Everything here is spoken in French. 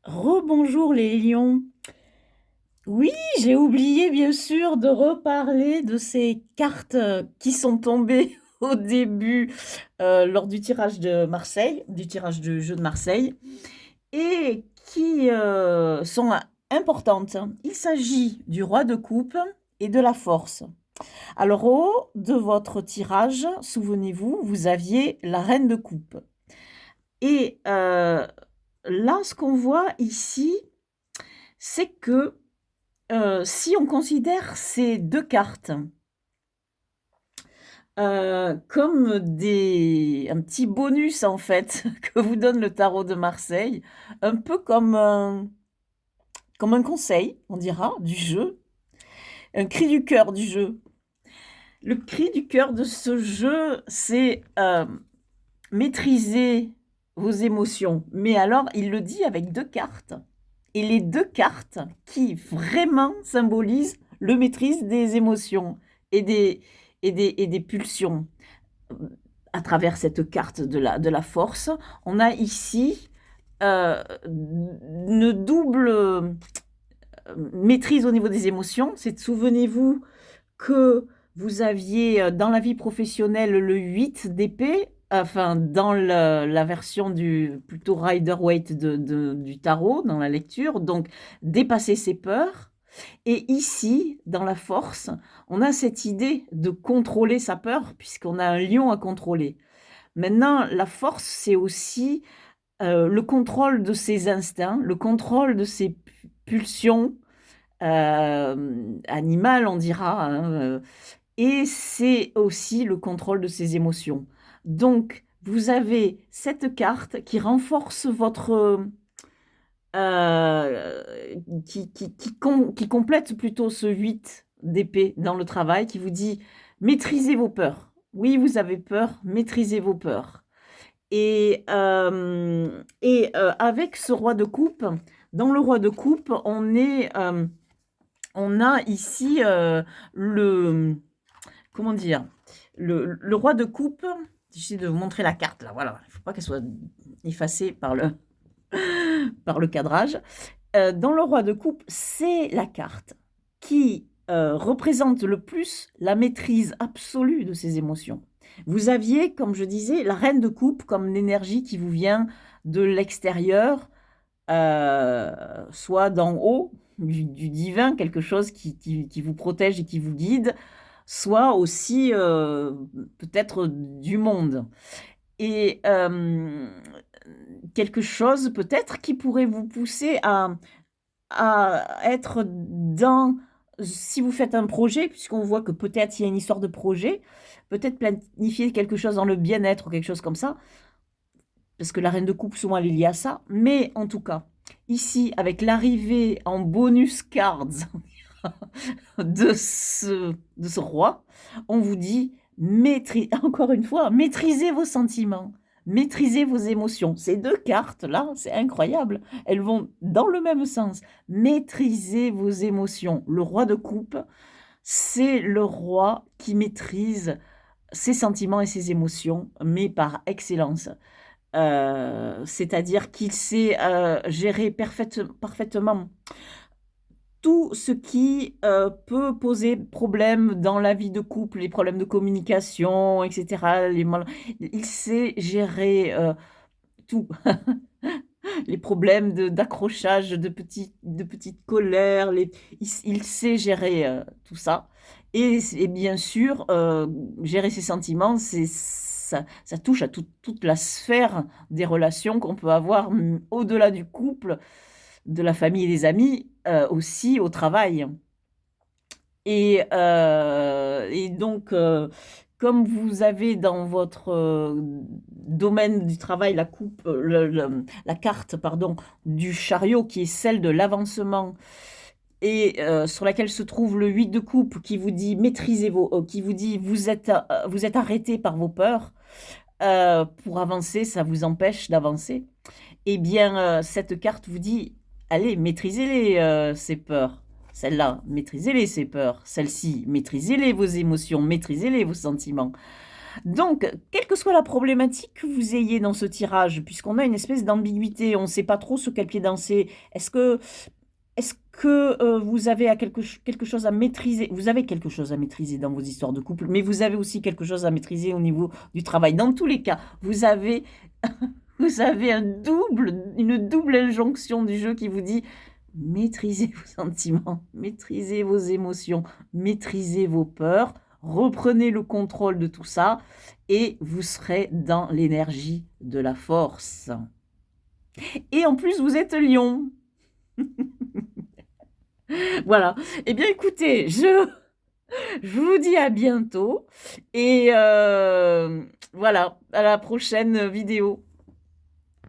Rebonjour les lions. Oui, j'ai oublié bien sûr de reparler de ces cartes, qui sont tombées au début, lors du tirage de Marseille, du tirage du jeu de Marseille et qui, sont importantes. Il s'agit du roi de coupe et de la force. Alors au haut de votre tirage, souvenez-vous, vous aviez la reine de coupe et là, ce qu'on voit ici, c'est que si on considère ces 2 cartes, comme des un petit bonus en fait que vous donne le tarot de Marseille, un peu comme un conseil, on dira, du jeu, un cri du cœur du jeu. Le cri du cœur de ce jeu, c'est, maîtriser vos émotions. Mais alors, il le dit avec 2 cartes et les 2 cartes qui vraiment symbolisent le maîtrise des émotions et des pulsions. À travers cette carte de la force, on a ici, une double, maîtrise au niveau des émotions. C'est souvenez-vous que vous aviez, dans la vie professionnelle le 8 d'épée, enfin dans la version du plutôt Rider-Waite du tarot, dans la lecture, donc dépasser ses peurs. Et ici, dans la force, on a cette idée de contrôler sa peur, puisqu'on a un lion à contrôler. Maintenant, la force, c'est aussi le contrôle de ses instincts, le contrôle de ses pulsions animales, on dira, hein, et c'est aussi le contrôle de ses émotions. Donc, vous avez cette carte qui renforce votre, qui complète plutôt ce 8 d'épée dans le travail, qui vous dit: «Maîtrisez vos peurs». Oui, vous avez peur, maîtrisez vos peurs avec ce roi de coupe, dans le roi de coupe, on a ici, comment dire? Le roi de coupe, j'essaie de vous montrer la carte là, voilà, il ne faut pas qu'elle soit effacée par le cadrage. Dans le roi de coupe, c'est la carte qui, représente le plus la maîtrise absolue de ses émotions. Vous aviez, comme je disais, la reine de coupe comme l'énergie qui vous vient de l'extérieur, soit d'en haut, du divin, quelque chose qui vous protège et qui vous guide, soit aussi, peut-être du monde et quelque chose peut-être qui pourrait vous pousser à être dans si vous faites un projet, puisqu'on voit que peut-être il y a une histoire de projet, peut-être planifier quelque chose dans le bien-être ou quelque chose comme ça, parce que la reine de coupe, souvent, elle est liée à ça. Mais en tout cas, ici, avec l'arrivée en bonus cards de ce roi, on vous dit, encore une fois, maîtrisez vos sentiments, maîtrisez vos émotions. Ces 2 cartes-là, c'est incroyable, elles vont dans le même sens. Maîtrisez vos émotions. Le roi de coupe, c'est le roi qui maîtrise ses sentiments et ses émotions, mais par excellence. C'est-à-dire qu'il sait, gérer parfaitement tout ce qui, peut poser problème dans la vie de couple, les problèmes de communication et cetera, il sait gérer, tout. Les problèmes d'accrochage, de petites colères, il sait gérer, tout ça et bien sûr, gérer ses sentiments, ça touche à toute la sphère des relations qu'on peut avoir, au-delà du couple, de la famille et des amis, aussi au travail et donc comme vous avez dans votre, domaine du travail la coupe, la carte pardon, du chariot qui est celle de l'avancement et sur laquelle se trouve le 8 de coupe qui vous dit maîtrisez qui vous dit vous êtes arrêté par vos peurs, pour avancer, ça vous empêche d'avancer. Eh bien, cette carte vous dit: «Allez, maîtrisez-les, ces peurs. Celle-là, maîtrisez-les, ces peurs. Celle-ci, maîtrisez-les, vos émotions, maîtrisez-les, vos sentiments». Donc, quelle que soit la problématique que vous ayez dans ce tirage, puisqu'on a une espèce d'ambiguïté, on ne sait pas trop sur quel pied danser. Est-ce que vous avez à quelque chose à maîtriser? Vous avez quelque chose à maîtriser dans vos histoires de couple, mais vous avez aussi quelque chose à maîtriser au niveau du travail. Dans tous les cas, vous avez vous avez une double injonction du jeu qui vous dit: «Maîtrisez vos sentiments, maîtrisez vos émotions, maîtrisez vos peurs, reprenez le contrôle de tout ça et vous serez dans l'énergie de la force» et en plus, vous êtes lion. Voilà. Eh bien, écoutez, je vous dis à bientôt et voilà, à la prochaine vidéo.